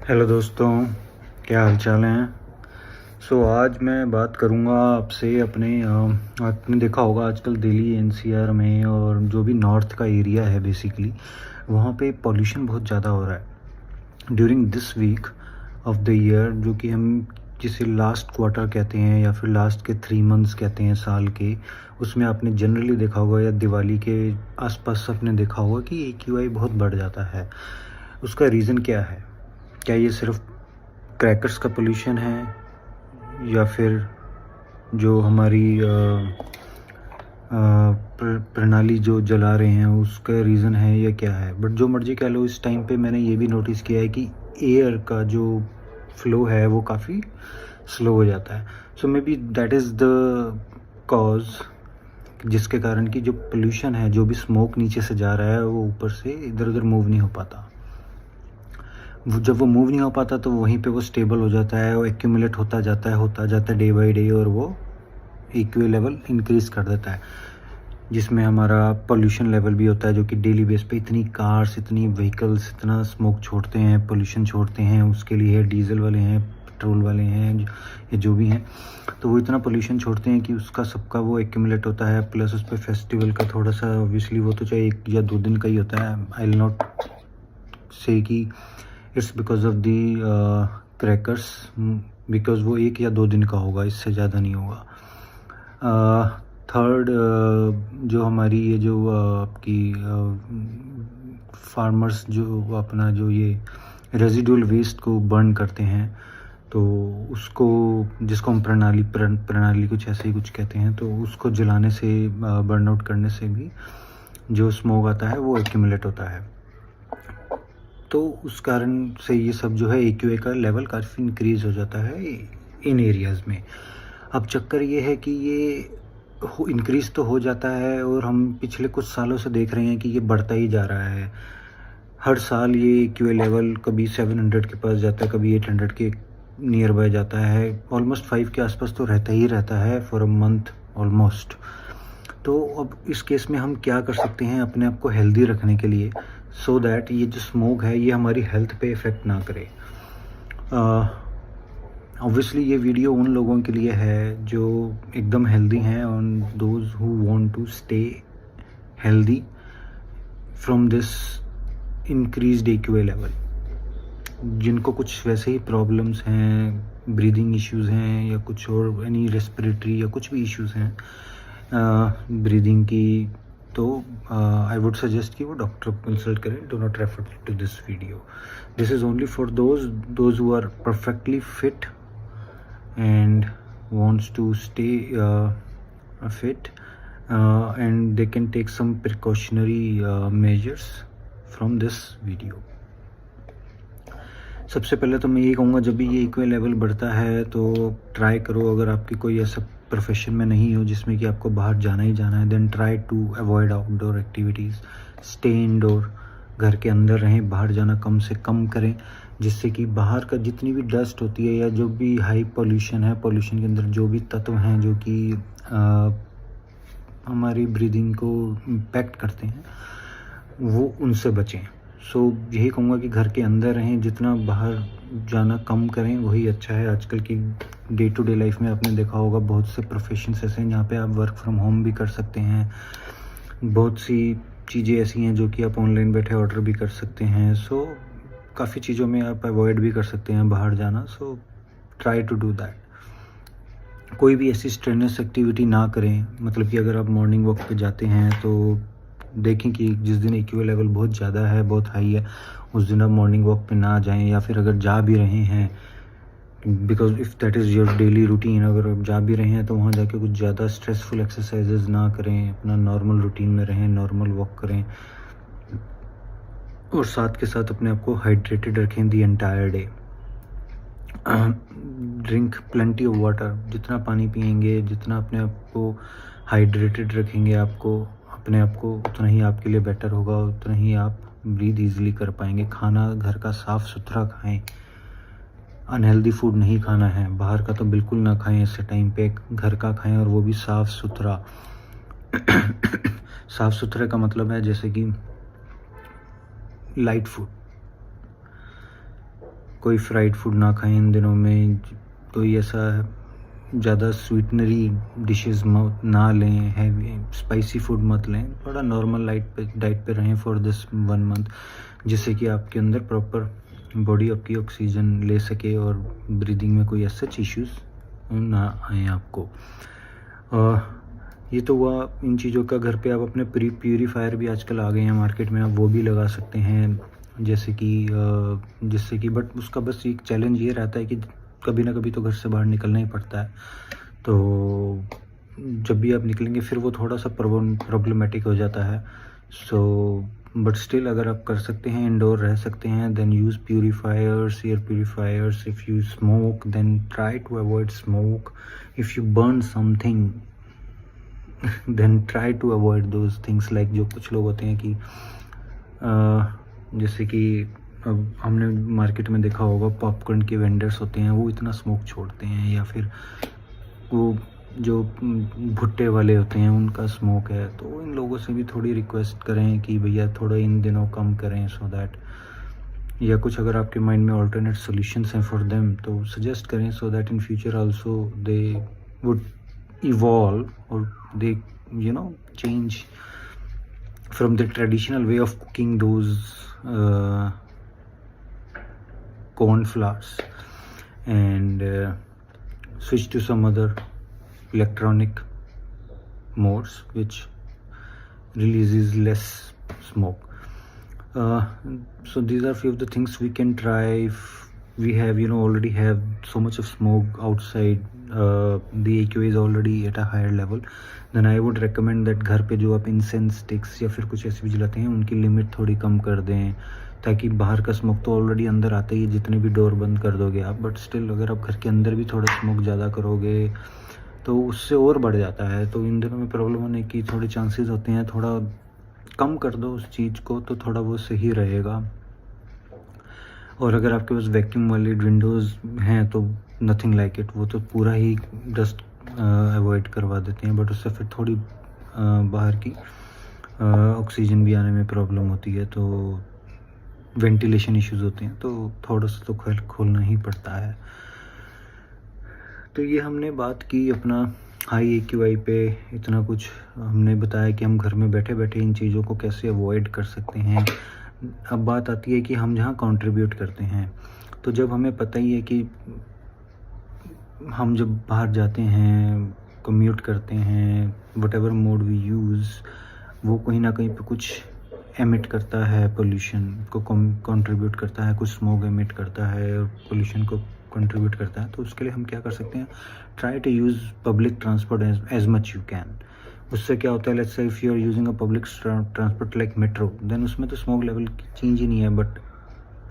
Hello दोस्तों, क्या हाल चाल हैं। आज मैं बात करूंगा आपसे अपने आपने देखा होगा आजकल दिल्ली एनसीआर में और जो भी नॉर्थ का एरिया है बेसिकली वहाँ पे पॉल्यूशन बहुत ज़्यादा हो रहा है during this week of the year, जो कि हम जिसे लास्ट क्वार्टर कहते हैं या फिर लास्ट के 3 मंथ्स कहते हैं साल के। उसमें आपने जनरली देखा होगा या दिवाली के आसपास आपने देखा होगा कि AQI बहुत बढ़ जाता है। उसका रीज़न क्या है? क्या ये सिर्फ क्रैकर्स का पोल्यूशन है या फिर जो हमारी प्रणाली जो जला रहे हैं उसका रीज़न है या क्या है? बट जो मर्जी कह लो, इस टाइम पे मैंने ये भी नोटिस किया है कि एयर का जो फ्लो है वो काफ़ी स्लो हो जाता है। So maybe that is the cause, जिसके कारण कि जो पोल्यूशन है, जो भी स्मोक नीचे से जा रहा है वो ऊपर से इधर उधर मूव नहीं हो पाता। जब वो मूव नहीं हो पाता तो वहीं पे वो स्टेबल हो जाता है, वो एक्यूमुलेट होता जाता है डे बाय डे, और वो AQI लेवल इंक्रीज़ कर देता है, जिसमें हमारा पोल्यूशन लेवल भी होता है, जो कि डेली बेस पे इतनी कार्स, इतनी व्हीकल्स इतना स्मोक छोड़ते हैं, पोल्यूशन छोड़ते हैं। उसके लिए डीजल वाले हैं, पेट्रोल वाले हैं, या जो भी हैं, तो वो इतना पोल्यूशन छोड़ते हैं कि उसका सबका वो एक्यूमुलेट होता है। प्लस उस पर फेस्टिवल का थोड़ा सा, ऑब्वियसली वो तो चाहे 1 या 2 दिन का ही होता है। आई विल नॉट से कि it's because of the crackers, because वो 1 या 2 दिन का होगा, इससे ज़्यादा नहीं होगा। थर्ड, जो हमारी ये जो आपकी फार्मर्स जो अपना जो ये रेजिडुअल वेस्ट को बर्न करते हैं, तो उसको, जिसको हम प्रणाली कुछ ऐसे ही कुछ कहते हैं, तो उसको जलाने से, बर्न आउट करने से भी जो स्मोक आता है वो एक्यूमुलेट होता है। तो उस कारण से ये सब जो है AQI का लेवल काफ़ी इंक्रीज़ हो जाता है इन एरियाज़ में। अब चक्कर ये है कि ये इंक्रीज़ तो हो जाता है, और हम पिछले कुछ सालों से देख रहे हैं कि ये बढ़ता ही जा रहा है। हर साल ये AQI लेवल कभी 700 के पास जाता है, कभी 800 के नियर बाय जाता है। ऑलमोस्ट 5 के आसपास तो रहता ही रहता है फॉर अ मंथ ऑलमोस्ट। तो अब इस केस में हम क्या कर सकते हैं अपने आप को हेल्दी रखने के लिए, सो दैट ये जो स्मोक है ये हमारी हेल्थ पे इफ़ेक्ट ना करे। ऑब्वियसली ये वीडियो उन लोगों के लिए है जो एकदम हेल्दी हैं, on those who want to stay healthy from this increased AQI level. जिनको कुछ वैसे ही प्रॉब्लम्स हैं, ब्रीदिंग इश्यूज़ हैं, या कुछ और एनी रेस्पिरेटरी या कुछ भी इश्यूज़ हैं ब्रीदिंग की, तो आई वुड सजेस्ट कि वो डॉक्टर को कंसल्ट करें। Do not refer to this video. This is only for those who are perfectly fit and wants to stay fit, and they can take some precautionary measures from this video. सबसे पहले तो मैं ये कहूँगा, जब भी ये AQI लेवल बढ़ता है तो ट्राई करो, अगर आपकी कोई ऐसा प्रोफेशन में नहीं हो जिसमें कि आपको बाहर जाना ही जाना है, then try to avoid outdoor activities, stay indoor, घर के अंदर रहें, बाहर जाना कम से कम करें, जिससे कि बाहर का जितनी भी डस्ट होती है या जो भी हाई पोल्यूशन है, पोल्यूशन के अंदर जो भी तत्व हैं जो कि हमारी ब्रीदिंग को इम्पैक्ट करते हैं, वो उनसे बचें। यही कहूँगा कि घर के अंदर रहें, जितना बाहर जाना कम करें वही अच्छा है। आजकल की डे टू डे लाइफ में आपने देखा होगा बहुत से प्रोफेशंस ऐसे हैं जहाँ पे आप वर्क फ्रॉम होम भी कर सकते हैं। बहुत सी चीज़ें ऐसी हैं जो कि आप ऑनलाइन बैठे ऑर्डर भी कर सकते हैं। काफ़ी चीज़ों में आप अवॉइड भी कर सकते हैं बाहर जाना। Try to do that. कोई भी ऐसी स्ट्रेनस एक्टिविटी ना करें, मतलब कि अगर आप मॉर्निंग वॉक पे जाते हैं तो देखें कि जिस दिन AQI लेवल बहुत ज़्यादा है, बहुत हाई है, उस दिन आप मॉर्निंग वॉक पे ना जाएं, या फिर अगर जा भी रहे हैं, because if that is your daily routine, अगर आप जा भी रहे हैं तो वहाँ जाके कुछ ज़्यादा स्ट्रेसफुल एक्सरसाइजेज ना करें, अपना नॉर्मल रूटीन में रहें, नॉर्मल वॉक करें, और साथ के साथ अपने आप को हाइड्रेटेड रखें the entire day. Drink plenty of water, जितना पानी पिएंगे, जितना अपने आप को हाइड्रेटेड रखेंगे अपने आप को, उतना ही आपके लिए बेटर होगा, उतना ही आप ब्रीथ ईजिली कर पाएंगे। खाना घर का साफ़ सुथरा खाएं, अनहेल्दी फूड नहीं खाना है, बाहर का तो बिल्कुल ना खाएं ऐसे टाइम पे, घर का खाएं और वो भी साफ़ सुथरा। साफ़ सुथरे का मतलब है जैसे कि लाइट फूड, कोई फ्राइड फूड ना खाएं इन दिनों में, कोई ऐसा ज़्यादा स्वीटनरी डिशेस ना लें, हैवी स्पाइसी फूड मत लें, थोड़ा नॉर्मल डाइट पे रहें फॉर दिस 1 मंथ, जिससे कि आपके अंदर प्रॉपर बॉडी आपकी ऑक्सीजन ले सके और ब्रीदिंग में कोई ऐसा इश्यूज़ ना आए आपको। ये तो हुआ इन चीज़ों का। घर पे आप अपने प्यूरीफायर भी आजकल आ गए हैं मार्केट में, आप वो भी लगा सकते हैं, जैसे कि जिससे कि बट उसका बस एक चैलेंज ये रहता है कि कभी ना कभी तो घर से बाहर निकलना ही पड़ता है, तो जब भी आप निकलेंगे फिर वो थोड़ा सा प्रॉब्लमेटिक हो जाता है। सो बट स्टिल अगर आप कर सकते हैं, इंडोर रह सकते हैं, then use purifiers, air purifiers. If you smoke then try to avoid smoke. If you burn something then try to avoid those things, like जो कुछ लोग होते हैं कि जैसे कि अब हमने मार्केट में देखा होगा पॉपकॉर्न के वेंडर्स होते हैं, वो इतना स्मोक छोड़ते हैं, या फिर वो जो भुट्टे वाले होते हैं उनका स्मोक है। तो इन लोगों से भी थोड़ी रिक्वेस्ट करें कि भैया थोड़ा इन दिनों कम करें, सो दैट, या कुछ अगर आपके माइंड में ऑल्टरनेट सॉल्यूशंस हैं फॉर देम तो सजेस्ट करें, so that in future also they would evolve और दे change from the traditional way of cooking those corn flours and switch to some other electronic modes which releases less smoke. So these are few of the things we can try if we have already have so much of smoke outside, the AQI is already at a higher level, then I would recommend that घर पे जो आप incense sticks या फिर कुछ ऐसे भी जलाते हैं उनकी लिमिट थोड़ी कम कर दें, ताकि बाहर का स्मोक तो ऑलरेडी अंदर आता ही है जितने भी डोर बंद कर दोगे आप, बट स्टिल अगर आप घर के अंदर भी थोड़ा स्मोक ज़्यादा करोगे तो उससे और बढ़ जाता है। तो इन दिनों में प्रॉब्लम होने की थोड़े चांसेस होते हैं, थोड़ा कम कर दो उस चीज़ को तो थोड़ा वो सही रहेगा। और अगर आपके पास वैक्यूम वाली विंडोज़ हैं तो नथिंग लाइक इट, वो तो पूरा ही डस्ट अवॉइड करवा देते हैं, बट उससे फिर थोड़ी बाहर की ऑक्सीजन भी आने में प्रॉब्लम होती है, तो वेंटिलेशन इश्यूज़ होते हैं, तो थोड़ा सा तो खोलना ही पड़ता है। तो ये हमने बात की अपना हाई AQI पे, इतना कुछ हमने बताया कि हम घर में बैठे बैठे इन चीज़ों को कैसे अवॉइड कर सकते हैं। अब बात आती है कि हम जहाँ कंट्रीब्यूट करते हैं, तो जब हमें पता ही है कि हम जब बाहर जाते हैं, कम्यूट करते हैं, whatever mode we use, वो कहीं ना कहीं पे कुछ एमिट करता है, पोल्यूशन को कंट्रीब्यूट करता है, कुछ स्मोक एमिट करता है और पोल्यूशन को कंट्रीब्यूट करता है। तो उसके लिए हम क्या कर सकते हैं, try to use public transport as much you can. उससे क्या होता है, let's say if you are using a public transport like metro, then उसमें तो स्मोक लेवल की चेंज ही नहीं है, बट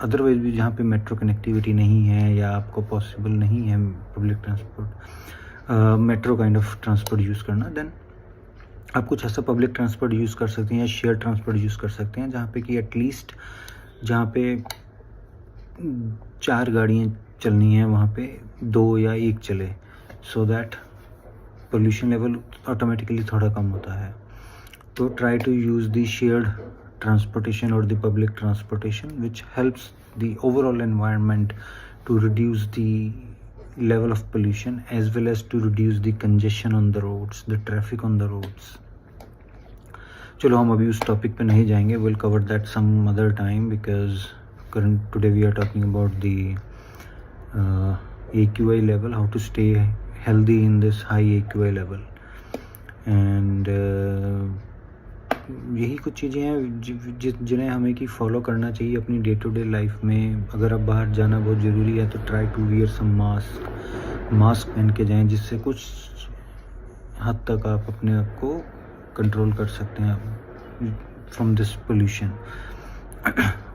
अदरवाइज भी जहाँ पे मेट्रो कनेक्टिविटी नहीं है या आपको पॉसिबल नहीं है public transport metro kind of transport use करना, देन आप कुछ ऐसा पब्लिक ट्रांसपोर्ट यूज़ कर सकते हैं या शेयर ट्रांसपोर्ट यूज़ कर सकते हैं जहाँ पे कि एटलीस्ट जहाँ पे 4 गाड़ियाँ चलनी है वहाँ पे 2 या 1 चले, so that pollution level automatically थोड़ा कम होता है। तो try to use the shared transportation or the public transportation, which helps the overall environment to reduce the level of pollution as well as to reduce the congestion on the roads, the traffic on the roads. चलो हम अभी उस topic पे नहीं जाएंगे, we'll cover that some other time because today we are talking about the AQI level, how to stay healthy in this high AQI level, and यही कुछ चीज़ें हैं जिन्हें हमें कि फॉलो करना चाहिए अपनी डे टू डे लाइफ में। अगर आप बाहर जाना बहुत ज़रूरी है तो try to wear some mask पहन के जाएं, जिससे कुछ हद तक आप अपने आप को कंट्रोल कर सकते हैं फ्रॉम दिस पोल्यूशन।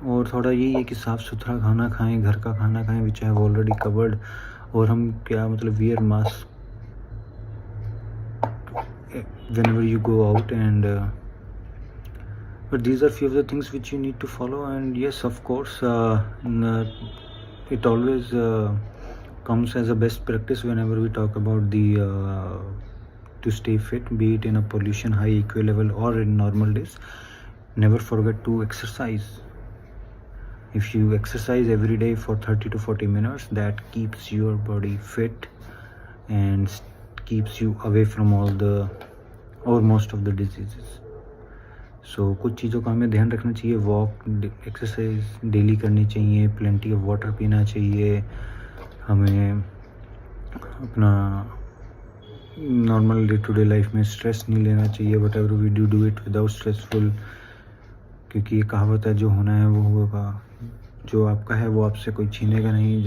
और थोड़ा यही है कि साफ़ सुथरा खाना खाएं, घर का खाना खाएं विच आई हैव ऑलरेडी कवर्ड। और हम क्या मतलब wear mask whenever you go out, and but these are few of the things which you need to follow. And yes, of course, it always comes as a best practice whenever we talk about the to stay fit, be it in a pollution high AQI level or in normal days. Never forget to exercise. If you exercise every day for 30 to 40 minutes, that keeps your body fit and keeps you away from all the or most of the diseases. So कुछ चीज़ों का हमें ध्यान रखना चाहिए. Walk, exercise daily करनी चाहिए, plenty of water पीना चाहिए, हमें अपना normal day to day life में स्ट्रेस नहीं लेना चाहिए. Whatever we do it without stressful, क्योंकि ये कहावत है, जो होना है वो होगा, जो आपका है वो आपसे कोई छीनेगा नहीं,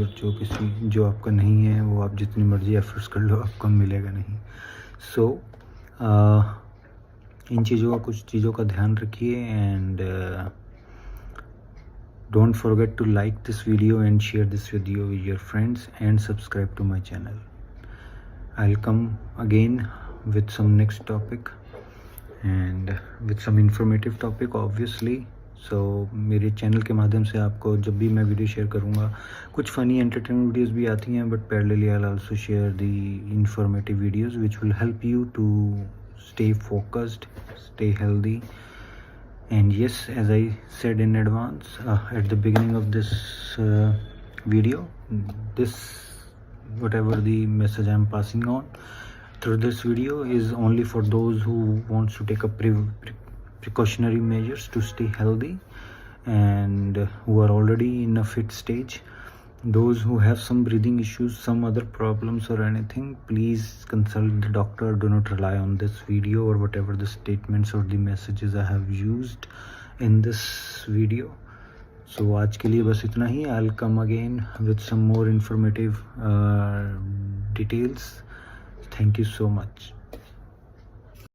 जो आपका नहीं है वो आप जितनी मर्जी एफर्ट्स कर लो आपको मिलेगा नहीं. सो इन कुछ चीज़ों का ध्यान रखिए. And don't forget to like this video and share this video with your friends and subscribe to my channel. I'll come again with some next topic and with some informative topic obviously. So मेरे channel के माध्यम से आपको जब भी मैं video share करूँगा, कुछ फ़नी एंटरटेनमेंट वीडियोस भी आती हैं, but parallelly I'll also share the informative videos which will help you to stay focused, stay healthy. And yes, as I said in advance at the beginning of this video, whatever the message I am passing on through this video is only for those who wants to take a precautionary measures to stay healthy and who are already in a fit stage. Those who have some breathing issues, some other problems or anything, please consult the doctor. Do not rely on this video or whatever the statements or the messages I have used in this video. So आज के लिए बस इतना ही. I'll come again with some more informative details. Thank you so much.